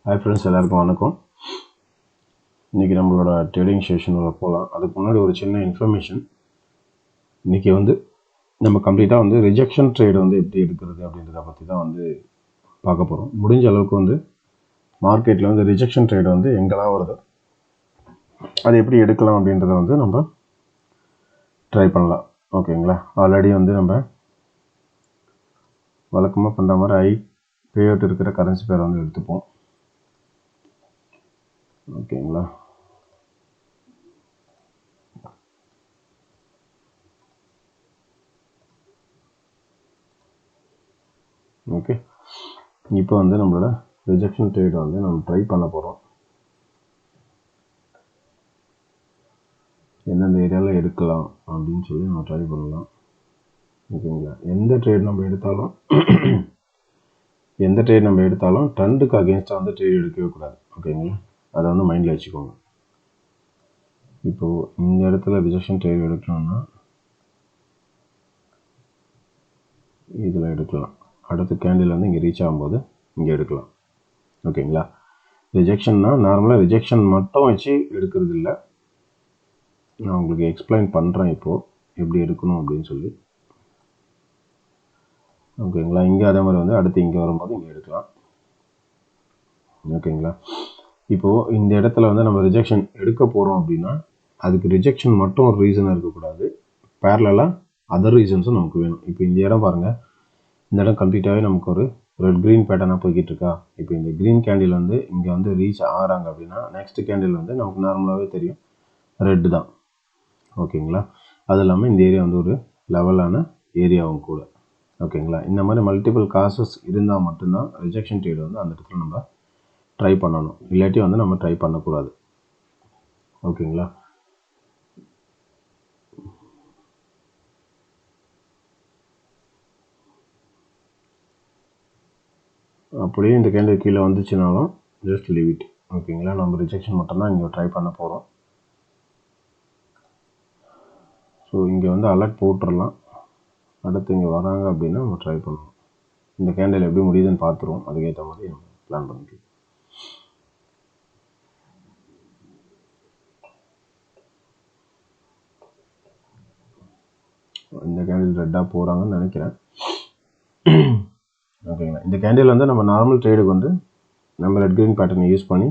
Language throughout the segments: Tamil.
ஹாய் ஃப்ரெண்ட்ஸ், எல்லாருக்கும் வணக்கம். இன்றைக்கி நம்மளோட ட்ரேடிங் செஷனில் போகலாம். அதுக்கு முன்னாடி ஒரு சின்ன இன்ஃபர்மேஷன். இன்றைக்கி நம்ம கம்ப்ளீட்டாக ரிஜெக்ஷன் ட்ரேட் எப்படி எடுக்கிறது அப்படின்றத பற்றி தான் பார்க்க போகிறோம். முடிஞ்ச அளவுக்கு மார்க்கெட்டில் ரிஜெக்ஷன் ட்ரேட் எங்கெல்லாம் வருது, அது எப்படி எடுக்கலாம் அப்படின்றத நம்ம ட்ரை பண்ணலாம். ஓகேங்களா? ஆல்ரெடி நம்ம வழக்கமாக பண்ணுற மாதிரி பே அவுட் இருக்கிற கரன்சி பேரை எடுத்துப்போம். ஓகேங்களா? ஓகே, இப்போ நம்மளோட ரிஜெக்ஷன் ட்ரேட் நம்ம ட்ரை பண்ண போகிறோம். எந்தெந்த ஏரியாவில் எடுக்கலாம் அப்படின்னு சொல்லி நம்ம ட்ரை பண்ணலாம். ஓகேங்களா? எந்த ட்ரேட் நம்ம எடுத்தாலும் ட்ரெண்டுக்கு அகேன்ஸ்டாக ட்ரேட் எடுக்கவே கூடாது. ஓகேங்களா? அதை மைண்டில் வச்சுக்கோங்க. இப்போது இந்த இடத்துல ரிஜெக்ஷன் ட்ரேட் எடுக்கணும்னா இதில் எடுக்கலாம். அடுத்த கேண்டில் இங்கே ரீச் ஆகும்போது இங்கே எடுக்கலாம். ஓகேங்களா? ரிஜெக்ஷன்னா நார்மலாக ரிஜெக்ஷன் மட்டும் வச்சு எடுக்கிறது இல்லை. நான் உங்களுக்கு எக்ஸ்பிளைன் பண்ணுறேன் இப்போது எப்படி எடுக்கணும் அப்படின்னு சொல்லி. ஓகேங்களா? இங்கே அதே மாதிரி அடுத்து இங்கே வரும்போது இங்கே எடுக்கலாம். ஓகேங்களா? இப்போது இந்த இடத்துல நம்ம ரிஜெக்ஷன் எடுக்க போகிறோம் அப்படின்னா அதுக்கு ரிஜெக்ஷன் மட்டும் ஒரு ரீசனாக இருக்கக்கூடாது. பேரலாக அதர் ரீசன்ஸும் நமக்கு வேணும். இப்போ இந்த இடம் பாருங்கள், இந்த இடம் கம்ப்ளீட்டாகவே நமக்கு ஒரு ரெட் க்ரீன் பேட்டர்னாக போய்கிட்டு இருக்கா. இப்போ இந்த க்ரீன் கேண்டில் இங்கே ரீச் ஆகிறாங்க அப்படின்னா நெக்ஸ்ட் கேண்டில் நமக்கு நார்மலாகவே தெரியும் ரெட்டு தான். ஓகேங்களா? அது இல்லாமல் இந்த ஏரியா ஒரு லெவலான ஏரியாவும் கூட. ஓகேங்களா? இந்த மாதிரி மல்டிபிள் காசஸ் இருந்தால் மட்டும்தான் ரிஜெக்ஷன் ட்ரேட் அந்த இடத்துல நம்ம ட்ரை பண்ணணும். இல்லாட்டி நம்ம ட்ரை பண்ணக்கூடாது. ஓகேங்களா? அப்படியே இந்த கேண்டில் கீழே வந்துச்சுனாலும் ஜஸ்ட் லீவ் இட். ஓகேங்களா? நம்ம ரிஜெக்ஷன் மட்டும்தான் இங்கே ட்ரை பண்ண போகிறோம். ஸோ இங்கே அலர்ட் போட்டுடலாம். அடுத்து இங்கே வராங்க அப்படின்னா நம்ம ட்ரை பண்ணுவோம். இந்த கேண்டில் எப்படி முடியுதுன்னு பார்த்துருவோம். அதுக்கேற்ற மாதிரி நம்ம பிளான் பண்ணிக்கலாம். இந்த கேண்டில் ரெட்டாக போகிறாங்கன்னு நினைக்கிறேன். ஓகேங்களா? இந்த கேண்டில் நம்ம நார்மல் ட்ரேடுக்கு நம்ம ரெட் க்ரீன் பேட்டர்னை யூஸ் பண்ணி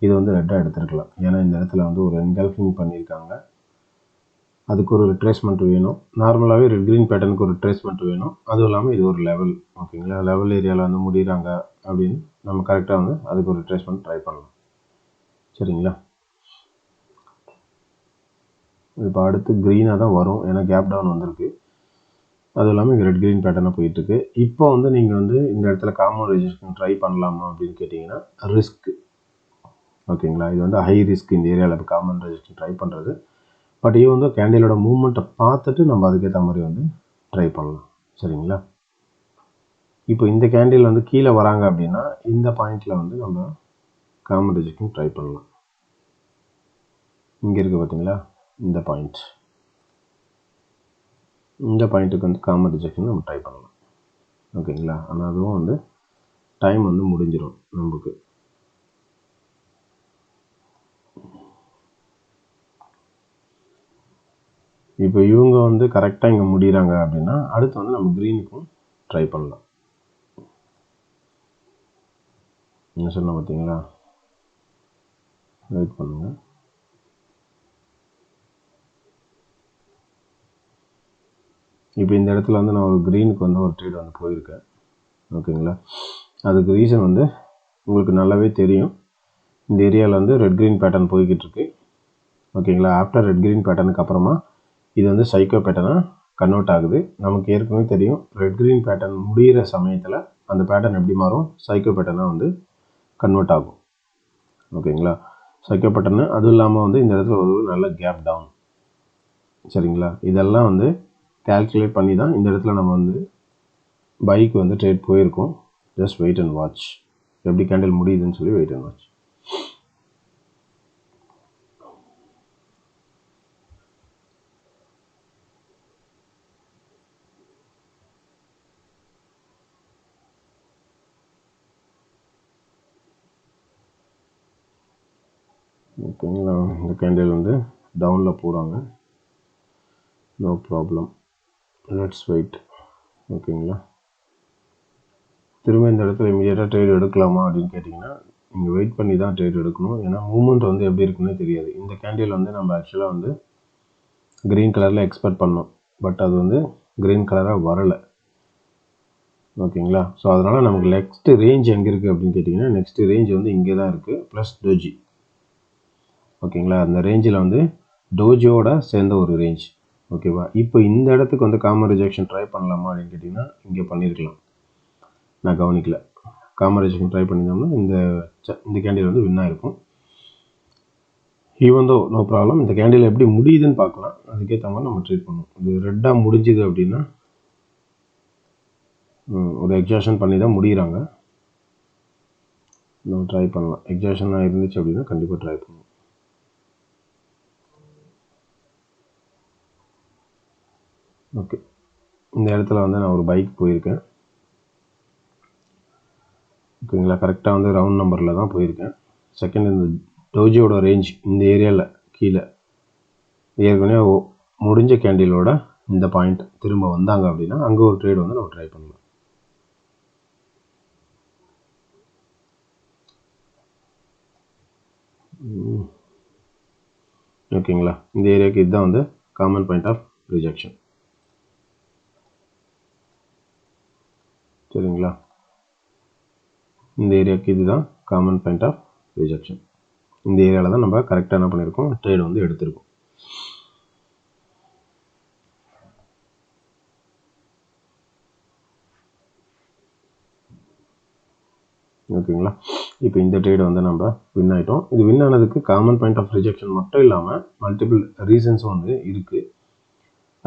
இது ரெட்டாக எடுத்துருக்கலாம். ஏன்னா இந்த இடத்துல ஒரு என்கல்ஃபிங் பண்ணியிருக்காங்க. அதுக்கு ஒரு ரிட்ரேஸ்மெண்ட் வேணும். நார்மலாகவே ரெட் க்ரீன் பேட்டர்னுக்கு ஒரு ரிட்ரேஸ்மெண்ட் வேணும். அதுவும் இல்லாமல் இது ஒரு லெவல். ஓகேங்களா? லெவல் ஏரியாவில் முடிகிறாங்க அப்படின்னு நம்ம கரெக்டாக அதுக்கு ஒரு ரிட்ரேஸ்மெண்ட் ட்ரை பண்ணலாம். சரிங்களா? இப்போ அடுத்து க்ரீனாக தான் வரும். ஏன்னா கேப் டவுன் வந்திருக்கு. அதுவும் இல்லாமல் இங்கே ரெட் க்ரீன் பேட்டர்னாக போயிட்டுருக்கு. இப்போ நீங்கள் இந்த இடத்துல காமன் ரிஜெக்ஷன் ட்ரை பண்ணலாமா அப்படின்னு கேட்டிங்கன்னா ரிஸ்க். ஓகேங்களா? இது ஹை ரிஸ்க் இந்த ஏரியாவில் இப்போ காமன் ரிஜெக்ஷன் ட்ரை பண்ணுறது. பட் இது கேண்டிலோட மூவ்மெண்ட்டை பார்த்துட்டு நம்ம அதுக்கேற்ற மாதிரி ட்ரை பண்ணலாம். சரிங்களா? இப்போ இந்த கேண்டில் கீழே வராங்க அப்படின்னா இந்த பாயிண்டில் நம்ம காமன் ரிஜெக்ஷன் ட்ரை பண்ணலாம். இங்கே இருக்குது பார்த்தீங்களா இந்த பாயிண்ட். இந்த பாயிண்ட்டுக்கு காமன் ரிஜெக்ஷன் நம்ம ட்ரை பண்ணலாம். ஓகேங்களா? ஆனால் அதுவும் டைம் முடிஞ்சிடும் நமக்கு. இப்போ இவங்க கரெக்டாக இங்கே முடிகிறாங்க அப்படின்னா அடுத்து நம்ம க்ரீனுக்கும் ட்ரை பண்ணலாம். என்ன சொன்ன பார்த்தீங்களா? வெயிட் பண்ணுங்க. இப்போ இந்த இடத்துல நான் ஒரு க்ரீனுக்கு ஒரு ட்ரேட் போயிருக்கேன். ஓகேங்களா? அதுக்கு ரீசன் உங்களுக்கு நல்லாவே தெரியும். இந்த ஏரியாவில் ரெட் க்ரீன் பேட்டர்ன் போய்கிட்டு இருக்கு. ஓகேங்களா? ஆஃப்டர் ரெட் க்ரீன் பேட்டர்னுக்கு அப்புறமா இது சைக்கோ பேட்டர்னாக கன்வெர்ட் ஆகுது. நமக்கு ஏற்கனவே தெரியும் ரெட் க்ரீன் பேட்டர்ன் முடிகிற சமயத்தில் அந்த பேட்டர்ன் எப்படி மாறும், சைக்கோ பேட்டர்னாக கன்வெர்ட் ஆகும். ஓகேங்களா? சைக்கோ பேட்டர்னு அதுவும் இல்லாமல் இந்த இடத்துல ஒரு நல்ல கேப் டவுன். சரிங்களா? இதெல்லாம் கால்குலேட் பண்ணி தான் இந்த இடத்துல நம்ம பைக்கு ட்ரேட் போயிருக்கோம். Just wait and watch. எப்படி கேண்டில் முடியுதுன்னு சொல்லி வெயிட் அண்ட் வாட்ச். ஓகேங்களா, இந்த கேண்டில் வந்து டவுனில் போகிறாங்க, நோ ப்ராப்ளம், லெட்ஸ் வெயிட். ஓகேங்களா, திரும்ப இந்த இடத்துல இமீடியட்டாக ட்ரேட் எடுக்கலாமா அப்படின்னு கேட்டிங்கன்னா நீங்கள் வெயிட் பண்ணி தான் ட்ரேட் எடுக்கணும். ஏன்னா மூவ்மெண்ட் வந்து எப்படி இருக்குன்னு தெரியாது. இந்த கேண்டில் வந்து நம்ம ஆக்சுவலாக வந்து க்ரீன் கலரில் எக்ஸ்பெக்ட் பண்ணோம், பட் அது வந்து க்ரீன் கலராக வரலை. ஓகேங்களா, ஸோ அதனால் நமக்கு நெக்ஸ்ட் ரேஞ்ச் எங்கே இருக்குது அப்படின்னு கேட்டிங்கன்னா நெக்ஸ்ட் ரேஞ்ச் வந்து இங்கே தான் இருக்குது, ப்ளஸ் டோஜி. ஓகேங்களா, அந்த ரேஞ்சில் வந்து டோஜியோட சேர்ந்த ஒரு ரேஞ்ச். ஓகேவா, இப்போ இந்த இடத்துக்கு வந்து காமன் ரிஜெக்ஷன் ட்ரை பண்ணலாமா அப்படின்னு கேட்டிங்கன்னா இங்கே பண்ணியிருக்கலாம், நான் கவனிக்கல. காமன் ரிஜெக்ஷன் ட்ரை பண்ணியிருந்தோம்னா இந்த கேண்டில் வந்து வின் ஆகிருக்கும். ஈவன் தோ நோ ப்ராப்ளம், இந்த கேண்டில் எப்படி முடியுதுன்னு பார்க்கலாம், அதுக்கேற்ற மாதிரி நம்ம ட்ரீட் பண்ணுவோம். இது ரெட்டாக முடிஞ்சுது அப்படின்னா ஒரு எக்ஸாஷன் பண்ணி தான் முடிகிறாங்க, நம்ம ட்ரை பண்ணலாம். எக்ஸாஷனாக இருந்துச்சு அப்படின்னா கண்டிப்பாக ட்ரை பண்ணுவோம். ஓகே, இந்த இடத்துல வந்து நான் ஒரு பைக் போயிருக்கேன். ஓகேங்களா, கரெக்டாக வந்து ரவுண்ட் நம்பரில் தான் போயிருக்கேன். செகண்ட், இந்த டோஜியோட ரேஞ்ச் இந்த ஏரியாவில் கீழே ஏற்கனவே முடிஞ்ச கேண்டிலோட இந்த பாயிண்ட் திரும்ப வந்தாங்க அப்படின்னா அங்கே ஒரு ட்ரேட் வந்து நம்ம ட்ரை பண்ணலாம். ஓகேங்களா, இந்த ஏரியாவுக்கு இதுதான் வந்து காமன் பாயிண்ட் ஆஃப் ரிஜெக்ஷன். சரிங்களா, இந்த ஏரியாவுக்கு இதுதான் காமன் பாயிண்ட் ஆஃப் ரிஜெக்ஷன். இந்த ஏரியாவில் தான் நம்ம கரெக்டாக என்ன பண்ணியிருக்கோம், ட்ரேட் வந்து எடுத்திருக்கோம். ஓகேங்களா, இப்போ இந்த ட்ரேடை வந்து நம்ம வின் ஆகிட்டோம். இது வின் ஆனதுக்கு காமன் பாயிண்ட் ஆஃப் ரிஜெக்ஷன் மட்டும் இல்லாமல் மல்டிபிள் ரீசன்ஸும் வந்து இருக்குது.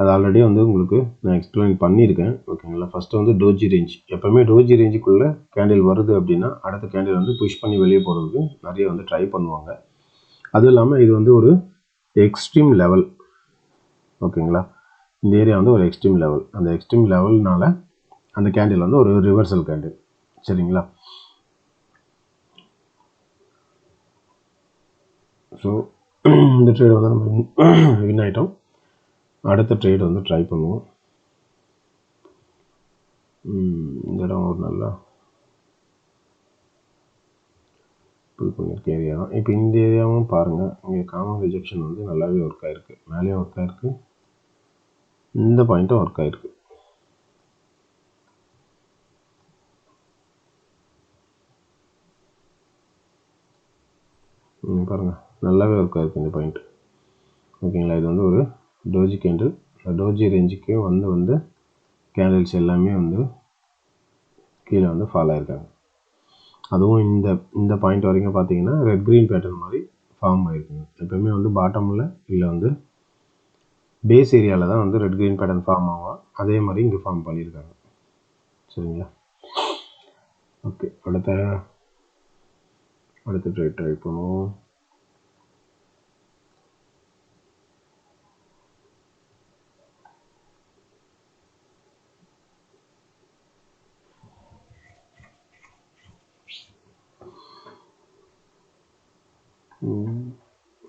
அது ஆல்ரெடி வந்து உங்களுக்கு நான் எக்ஸ்பிளைன் பண்ணியிருக்கேன். ஓகேங்களா, ஃபஸ்ட்டு வந்து டோஜி ரேஞ்ச். எப்போவுமே டோஜி ரேஞ்சுக்குள்ளே கேண்டில் வருது அப்படின்னா அடுத்த கேண்டில் வந்து புஷ் பண்ணி வெளியே போகிறதுக்கு நிறைய வந்து ட்ரை பண்ணுவாங்க. அதுவும் இல்லாமல் இது வந்து ஒரு எக்ஸ்ட்ரீம் லெவல். ஓகேங்களா, இந்த ஏரியா வந்து ஒரு எக்ஸ்ட்ரீம் லெவல். அந்த எக்ஸ்ட்ரீம் லெவல்னால அந்த கேண்டில் வந்து ஒரு ரிவர்சல் கேண்டில். சரிங்களா, ஸோ இந்த ட்ரேட் வந்து நம்ம வின் ஆகிட்டோம். அடுத்த ட்ரேட் வந்து ட்ரை பண்ணுவோம். இந்த இடம் ஒரு நல்லா புல் பண்ணியிருக்க ஏரியா தான். இப்போ இந்த ஏரியாவும் பாருங்கள், இங்கே காமன் ரிஜெக்ஷன் வந்து நல்லாவே ஒர்க் ஆகிருக்கு, மேலேயும் ஒர்க் ஆகிருக்கு, இந்த பாயிண்ட்டும் ஒர்க் ஆகிருக்கு. பாருங்கள், நல்லாவே ஒர்க் ஆகிருக்கு இந்த பாயிண்ட். ஓகேங்களா, இது வந்து ஒரு டோஜி கேண்டில். டோஜி ரேஞ்சுக்கு வந்து கேண்டில்ஸ் எல்லாமே வந்து கீழே வந்து ஃபாலோ ஆகிருக்காங்க. அதுவும் இந்த பாயிண்ட் வரைக்கும் பார்த்தீங்கன்னா ரெட் க்ரீன் பேட்டர்ன் மாதிரி ஃபார்ம் ஆகிருக்குங்க. எப்போயுமே வந்து பாட்டமில் இல்லை வந்து பேஸ் ஏரியாவில் தான் வந்து ரெட் க்ரீன் பேட்டர்ன் ஃபார்ம் ஆகும். அதே மாதிரி இங்கே ஃபார்ம் பண்ணியிருக்காங்க. சரிங்களா, ஓகே, அடுத்த ட்ரை பண்ணுவோம்.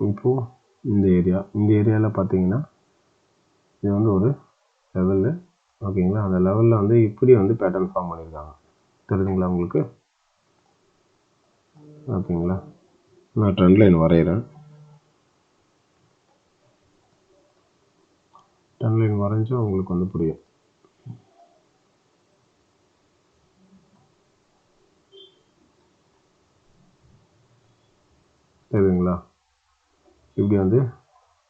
இப்போது இந்த ஏரியாவில் பார்த்தீங்கன்னா இது வந்து ஒரு லெவலு. ஓகேங்களா, அந்த லெவலில் வந்து இப்படி வந்து பேட்டர்ன் ஃபார்ம் பண்ணியிருக்காங்க. தெரியுதுங்களா உங்களுக்கு? ஓகேங்களா, நான் ட்ரெண்ட் லைன் வரைகிறேன். ட்ரெண்ட் லைன் வரைஞ்சா உங்களுக்கு வந்து புரியும். தெரியுதுங்களா, இப்படி வந்து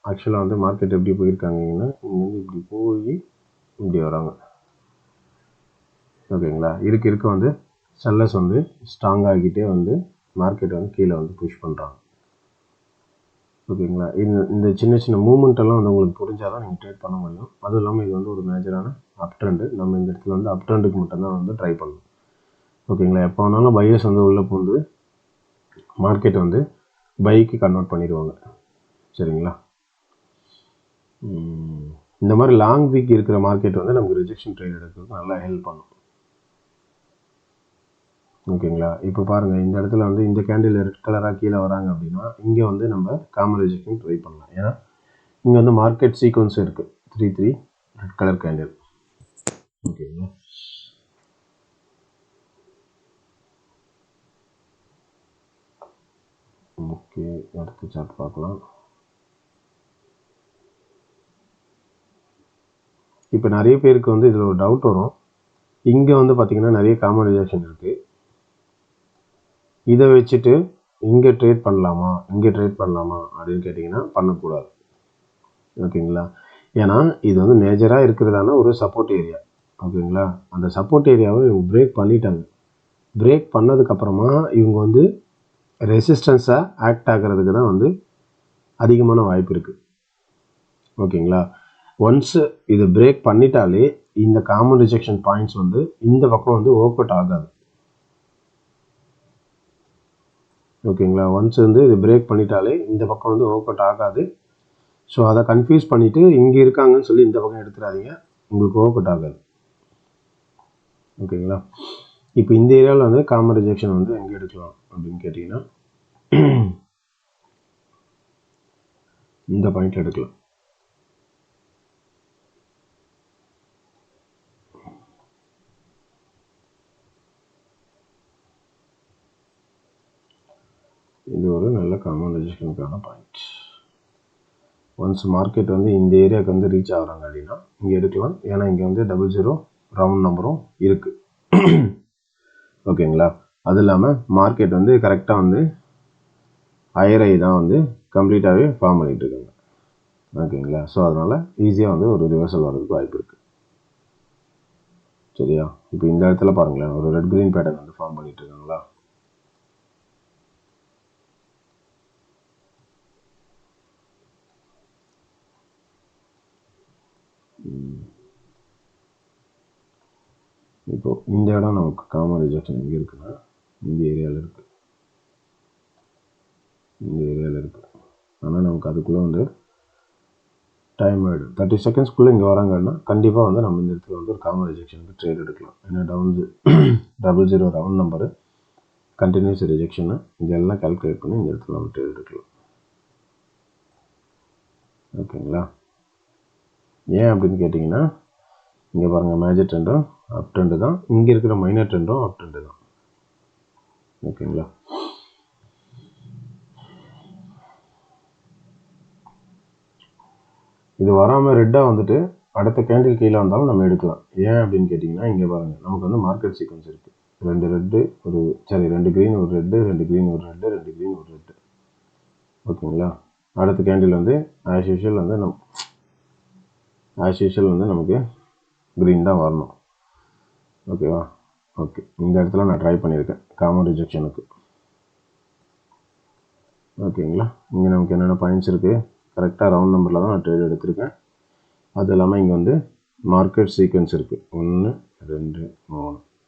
ஆக்சுவலாக வந்து மார்க்கெட் எப்படி போயிருக்காங்கன்னா இங்கே வந்து இப்படி போய் இப்படி வராங்க. ஓகேங்களா, இருக்க வந்து செல்லர்ஸ் வந்து ஸ்ட்ராங் ஆகிக்கிட்டே வந்து மார்க்கெட் வந்து கீழே வந்து புஷ் பண்ணுறாங்க. ஓகேங்களா, இந்த சின்ன மூமெண்ட்டெல்லாம் வந்து உங்களுக்கு புரிஞ்சால் தான் நீங்கள் ட்ரேட் பண்ண முடியும். அதுவும் இல்லாமல் இது வந்து ஒரு மேஜரான அப் ட்ரெண்டு. நம்ம இந்த இடத்துல வந்து அப் ட்ரெண்டுக்கு மட்டும்தான் வந்து ட்ரை பண்ணணும். ஓகேங்களா, எப்போ வேணாலும் பையர்ஸ் வந்து உள்ளே பூந்து மார்க்கெட் வந்து பைக்கு கன்வெர்ட் பண்ணிடுவாங்க. சரிங்களா, இந்த மாதிரி லாங் வீக் இருக்கிற மார்க்கெட் வந்து நமக்கு ரிஜெக்ஷன் ட்ரேட் எடுக்கிறதுக்கு நல்லா ஹெல்ப் பண்ணும். ஓகேங்களா. இப்போ பாருங்கள், இந்த இடத்துல வந்து இந்த கேண்டில் ரெட் கலராக கீழே வராங்க அப்படின்னா இங்கே வந்து நம்ம காமன் ரிஜெக்ஷன் ட்ரை பண்ணலாம். ஏன்னா இங்கே வந்து மார்க்கெட் சீக்வன்ஸ் இருக்குது 3 ரெட் கலர் கேண்டில். ஓகேங்களா. ஓகே, அடுத்த சார்ட் பார்க்கலாம். இப்போ நிறைய பேருக்கு வந்து இதில் ஒரு டவுட் வரும். இங்கே வந்து பார்த்திங்கன்னா நிறைய காமன் ரிஜெக்ஷன் இருக்குது. இதை வச்சுட்டு இங்கே ட்ரேட் பண்ணலாமா அப்படின்னு கேட்டிங்கன்னா பண்ணக்கூடாது. ஓகேங்களா. ஏன்னா இது வந்து மேஜராக இருக்கிறதான ஒரு சப்போர்ட் ஏரியா. ஓகேங்களா. அந்த சப்போர்ட் ஏரியாவை இவங்க பிரேக் பண்ணிட்டாங்க. பிரேக் பண்ணதுக்கப்புறமா இவங்க வந்து ரெசிஸ்டன்ஸாக ஆக்ட் ஆகிறதுக்கு தான் வந்து அதிகமான வாய்ப்பு இருக்குது. ஓகேங்களா. ஒன்ஸு இது பிரேக் பண்ணிட்டாலே இந்த காமன் ரிஜெக்ஷன் பாயிண்ட்ஸ் வந்து இந்த பக்கம் வந்து ஒர்க் அவுட் ஆகாது. ஓகேங்களா. ஒன்ஸ் வந்து இது பிரேக் பண்ணிட்டாலே இந்த பக்கம் வந்து ஒர்க் அவுட் ஆகாது. ஸோ அதை கன்ஃபியூஸ் பண்ணிவிட்டு இங்கே இருக்காங்கன்னு சொல்லி இந்த பக்கம் எடுத்துடாதீங்க, உங்களுக்கு ஒர்க் அவுட் ஆகாது. ஓகேங்களா. இப்போ இந்த ஏரியாவில் வந்து காமன் ரிஜெக்ஷன் வந்து எங்கே எடுக்கலாம் அப்படின்னு கேட்டிங்கன்னா இந்த பாயிண்ட் எடுக்கலாம். இது ஒரு நல்ல காமன் ரிஜெக்ஷனுக்கான பாயிண்ட். ஒன்ஸ் மார்க்கெட் வந்து இந்த ஏரியாவுக்கு வந்து ரீச் ஆகுறாங்க அப்படின்னா இங்கே எடுக்கலாம். ஏன்னா இங்கே வந்து 00 ரவுண்ட் நம்பரும் இருக்குது. ஓகேங்களா. அது இல்லாமல் மார்க்கெட் வந்து கரெக்டாக வந்து ஐஆர்ஐ தான் வந்து கம்ப்ளீட்டாகவே ஃபார்ம் பண்ணிகிட்டு இருக்காங்க. ஓகேங்களா. ஸோ அதனால் ஈஸியாக வந்து ஒரு ரிவர்சல் வர்றதுக்கு வாய்ப்பு இருக்குது. சரியா. இப்போ இந்த இடத்துல பாருங்களேன், ஒரு ரெட் கிரீன் பேட்டர்ன் வந்து ஃபார்ம் பண்ணிட்டு இருக்காங்களா. இப்போ இந்த இடம் நமக்கு காமன் ரிஜெக்ஷன் எங்கே இருக்குன்னா இந்த ஏரியாவில் இருக்குது. ஆனால் நமக்கு அதுக்குள்ளே வந்து டைம் ஆகிடும். 30 செகண்ட்ஸ்க்குள்ளே இங்கே வராங்கன்னா கண்டிப்பாக வந்து நம்ம இந்த இடத்துல வந்து ஒரு காமன் ரிஜெக்ஷனுக்கு ட்ரேட் எடுக்கலாம். ஏன்னா 00 ரவுண்ட் நம்பரு, கண்டினியூஸ் ரிஜெக்ஷனு, இதெல்லாம் கால்குலேட் பண்ணி இந்த இடத்துல நம்ம ட்ரேட் எடுக்கலாம். ஓகேங்களா. ஏன் அப்படின்னு கேட்டிங்கன்னா இங்கே பாருங்கள், மேஜர் ட்ரெண்டும் அப் ட்ரெண்டு தான், இங்கே இருக்கிற மைனர் ட்ரெண்டும் அப் ட்ரெண்டு தான். ஓகேங்களா. இது வராமல் ரெட்டாக வந்துட்டு அடுத்த கேண்டில் கீழே வந்தாலும் நம்ம எடுக்கலாம். ஏன் அப்படின்னு கேட்டிங்கன்னா இங்கே பாருங்கள், நமக்கு வந்து மார்க்கெட் சீக்வன்ஸ் இருக்குது. 2 ரெட்டு ஒரு 2 க்ரீன் ஒரு ரெட்டு, 2 க்ரீன் ஒரு ரெட்டு, 2 க்ரீன் ஒரு ரெட்டு. ஓகேங்களா. அடுத்த கேண்டில் வந்து ஆஸ் யூஷுவல் வந்து நமக்கு க்ரீன் தான் வரணும். ஓகேவா. ஓகே, இந்த இடத்துல நான் ட்ரை பண்ணியிருக்கேன் காமன் ரிஜெக்ஷனுக்கு. ஓகேங்களா. இங்கே நமக்கு என்னென்ன பாயிண்ட்ஸ் இருக்குது, கரெக்டாக ரவுண்ட் நம்பரில் தான் நான் ட்ரேட் எடுத்திருக்கேன். அது இல்லாமல் இங்கே வந்து மார்க்கெட் சீக்வன்ஸ் இருக்குது. 1 2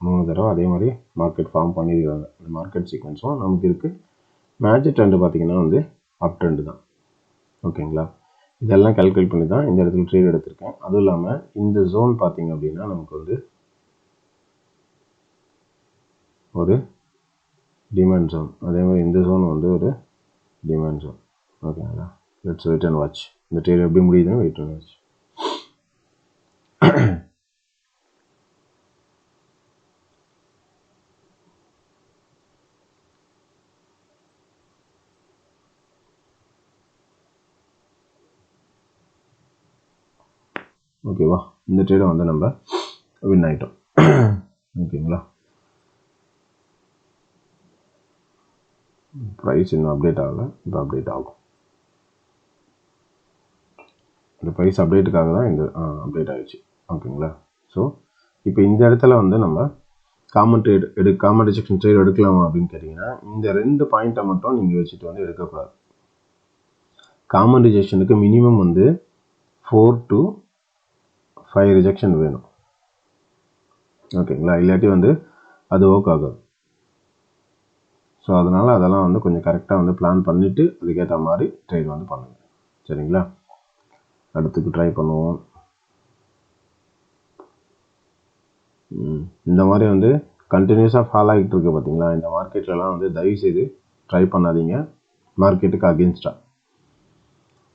3 தடவை அதே மாதிரி மார்க்கெட் ஃபார்ம் பண்ணியிருக்காங்க. இந்த மார்க்கெட் சீக்வன்ஸும் நமக்கு இருக்குது. மேஜர் ட்ரெண்டு பார்த்திங்கன்னா வந்து அப் ட்ரெண்டு தான். ஓகேங்களா. இதெல்லாம் கால்குலேட் பண்ணி தான் இந்த இடத்துல ட்ரேட் எடுத்திருக்கேன். அதுவும் இல்லாமல் இந்த ஜோன் பார்த்திங்க அப்படின்னா நமக்கு வந்து ஒரு டிமாண்ட் ஜோன், அதே மாதிரி இந்த ஜோன் வந்து ஒரு டிமாண்ட் ஜோன். ஓகேங்களா. Let's wait and watch. இந்த ட்ரேட் எப்படி முடியுதுன்னு வெயிட் அண்ட் வாட்ச். ஓகேவா. இந்த ட்ரேடை வந்து நம்ம வின் ஆகிட்டோம். ஓகேங்களா. ப்ரைஸ் இன்னும் அப்டேட் ஆகலை, இப்போ அப்டேட் ஆகும். இந்த ப்ரைஸ் அப்டேட்டுக்காக தான் இந்த அப்டேட் ஆகிடுச்சு. ஓகேங்களா. ஸோ இப்போ இந்த இடத்துல வந்து நம்ம காமன் ரிஜெக்ஷன் ட்ரேட் எடுக்கலாமா அப்படின்னு கேட்டிங்கன்னா இந்த 2 பாயிண்ட்டை மட்டும் நீங்கள் வச்சுட்டு வந்து எடுக்கக்கூடாது. காமன் ரிஜெக்ஷனுக்கு மினிமம் வந்து 4 to 5 ரிஜெக்ஷன் வேணும். ஓகேங்களா. இல்லாட்டி வந்து அது ஒர்க் ஆகாது. ஸோ அதனால் அதெல்லாம் வந்து கொஞ்சம் கரெக்டாக வந்து பிளான் பண்ணிவிட்டு அதுக்கேற்ற மாதிரி ட்ரேட் வந்து பண்ணுங்கள். சரிங்களா. அடுத்துக்கு ட்ரை பண்ணுவோம். இந்த மாதிரி வந்து கண்டினியூஸாக ஃபால் ஆகிட்டு இருக்குது பார்த்தீங்களா, இந்த மார்க்கெட்லலாம் வந்து தயவுசெய்து ட்ரை பண்ணாதீங்க மார்க்கெட்டுக்கு அகெயின்ஸ்டாக.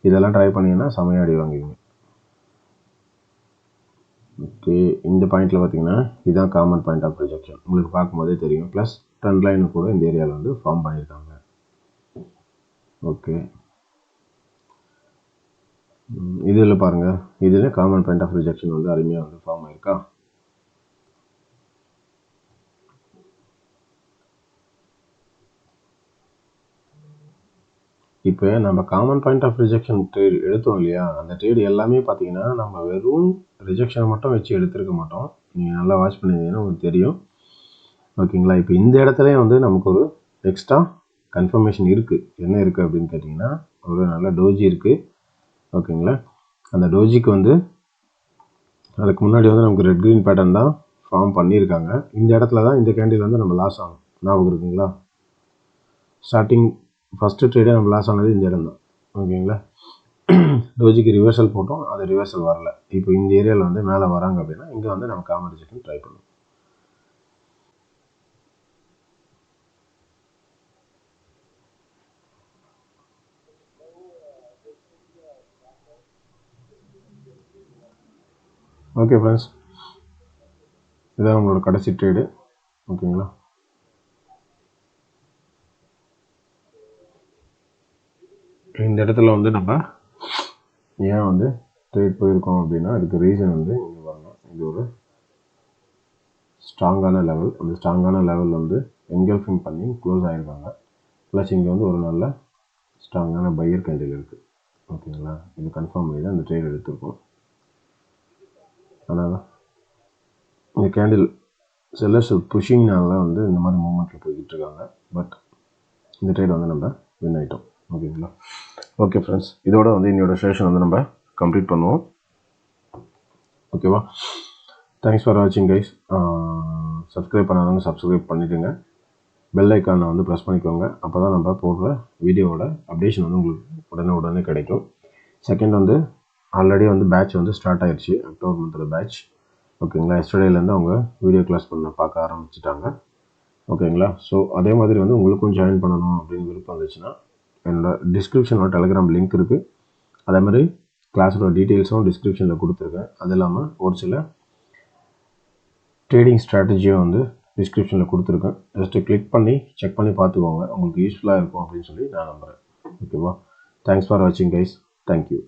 இதெல்லாம் ட்ரை பண்ணிங்கன்னா செமையாக அடி வாங்குவீங்க. ஓகே, இந்த பாயிண்டில் பார்த்தீங்கன்னா இதுதான் காமன் பாயிண்ட் ஆஃப் ரிஜெக்ஷன். உங்களுக்கு பார்க்கும்போதே தெரியும். ப்ளஸ் ட்ரெண்ட் லைனு கூட இந்த ஏரியாவில் வந்து ஃபார்ம் பண்ணியிருக்காங்க. ஓகே, இதில் பாருங்கள், இதில் காமன் பாயிண்ட் ஆஃப் ரிஜெக்ஷன் வந்து அருமையாக வந்து ஃபார்ம் ஆயிருக்கா. இப்போ நம்ம common point of rejection trade எடுத்தோம் இல்லையா, அந்த ட்ரேடு எல்லாமே பார்த்தீங்கன்னா நம்ம வெறும் ரிஜெக்ஷனை மட்டும் வச்சு எடுத்துருக்க மாட்டோம். நீங்கள் நல்லா வாட்ச் பண்ணியிருந்தீங்கன்னா உங்களுக்கு தெரியும். ஓகேங்களா, இப்போ இந்த இடத்துலையும் வந்து நமக்கு ஒரு எக்ஸ்ட்ரா கன்ஃபர்மேஷன் இருக்குது. என்ன இருக்குது அப்படின்னு கேட்டிங்கன்னா, ஒரு நல்ல டோஜி இருக்குது. ஓகேங்களா, அந்த டோஜிக்கு வந்து அதுக்கு முன்னாடி வந்து நமக்கு ரெட் க்ரீன் பேட்டர்ன் தான் ஃபார்ம் பண்ணியிருக்காங்க. இந்த இடத்துல தான் இந்த கேண்டில் வந்து நம்ம லாஸ் ஆகும். ஞாபகம் இருக்குங்களா, ஸ்டார்டிங் ஃபஸ்ட்டு ட்ரேடே நம்ம லாஸ் ஆனது இந்த இடம் தான். ஓகேங்களா, டோஜிக்கு ரிவர்சல் போட்டோம், அது ரிவர்சல் வரல. இப்போ இந்த ஏரியாவில் வந்து மேலே வராங்க அப்படின்னா இங்கே வந்து நம்ம காமன் ரிஜெக்ஷன் ட்ரை பண்ணுவோம். ஓகே ஃப்ரெண்ட்ஸ், இதான் உங்களோட கடைசி ட்ரேடு. ஓகேங்களா, இந்த இடத்துல வந்து நம்ம ஏன் வந்து ட்ரேட் போயிருக்கோம் அப்படின்னா அதுக்கு ரீசன் வந்து இங்கே பாருங்க, இது ஒரு ஸ்ட்ராங்கான லெவல். அந்த ஸ்ட்ராங்கான லெவல் வந்து என்கல்ஃபிங் பண்ணி க்ளோஸ் ஆகிருக்காங்க. ப்ளஸ் இங்கே வந்து ஒரு நல்ல ஸ்ட்ராங்கான பையர் கேண்டில் இருக்குது. ஓகேங்களா, இது கன்ஃபார்ம் பண்ணி தான் இந்த ட்ரேட் எடுத்துருக்கோம். ஆனால் இந்த கேண்டில் செல்லர்ஸ் புஷிங்னால வந்து இந்த மாதிரி மூமெண்ட்டில் போய்கிட்டு இருக்காங்க. பட் இந்த ட்ரேட் வந்து நம்ம வின் ஆகிட்டோம். ஓகேங்களா, ஓகே ஃப்ரெண்ட்ஸ், இதோட வந்து என்னோட செஷன் வந்து நம்ம கம்ப்ளீட் பண்ணுவோம். ஓகேவா, தேங்க்ஸ் ஃபார் வாட்சிங் கைஸ். சப்ஸ்கிரைப் பண்ணாதவங்க சப்ஸ்கிரைப் பண்ணிவிடுங்க. பெல் ஐக்கானை வந்து ப்ரெஸ் பண்ணிக்கோங்க. அப்போ தான் நம்ம போடுற வீடியோவோட அப்டேஷன் வந்து உங்களுக்கு உடனே கிடைக்கும். செகண்ட் வந்து ஆல்ரெடி வந்து பேட்ச் வந்து ஸ்டார்ட் ஆயிடுச்சு, அக்டோபர் மந்தில் பேட்ச். ஓகேங்களா, எஸ்டர்டேலேருந்து அவங்க வீடியோ கிளாஸ் பார்க்க ஆரம்பிச்சிட்டாங்க. ஓகேங்களா, ஸோ அதே மாதிரி வந்து உங்களுக்கும் ஜாயின் பண்ணணும் அப்படின்னு விருப்பம் இருந்துச்சுன்னா என்னோட டிஸ்கிரிப்ஷனில் டெலிகிராம் லிங்க் இருக்குது. அதே மாதிரி கிளாஸோட டீட்டெயில்ஸும் டிஸ்கிரிப்ஷனில் கொடுத்துருக்கேன். அது இல்லாமல் ஒரு சில ட்ரேடிங் ஸ்ட்ராட்டஜியும் வந்து டிஸ்கிரிப்ஷனில் கொடுத்துருக்கேன். ஜஸ்ட்டு கிளிக் பண்ணி செக் பண்ணி பார்த்துக்கோங்க, உங்களுக்கு யூஸ்ஃபுல்லாக இருக்கும் அப்படின்னு சொல்லி நான் நம்புகிறேன். ஓகேவா, தேங்க்ஸ் ஃபார் வாட்சிங் கைஸ். தேங்க்யூ.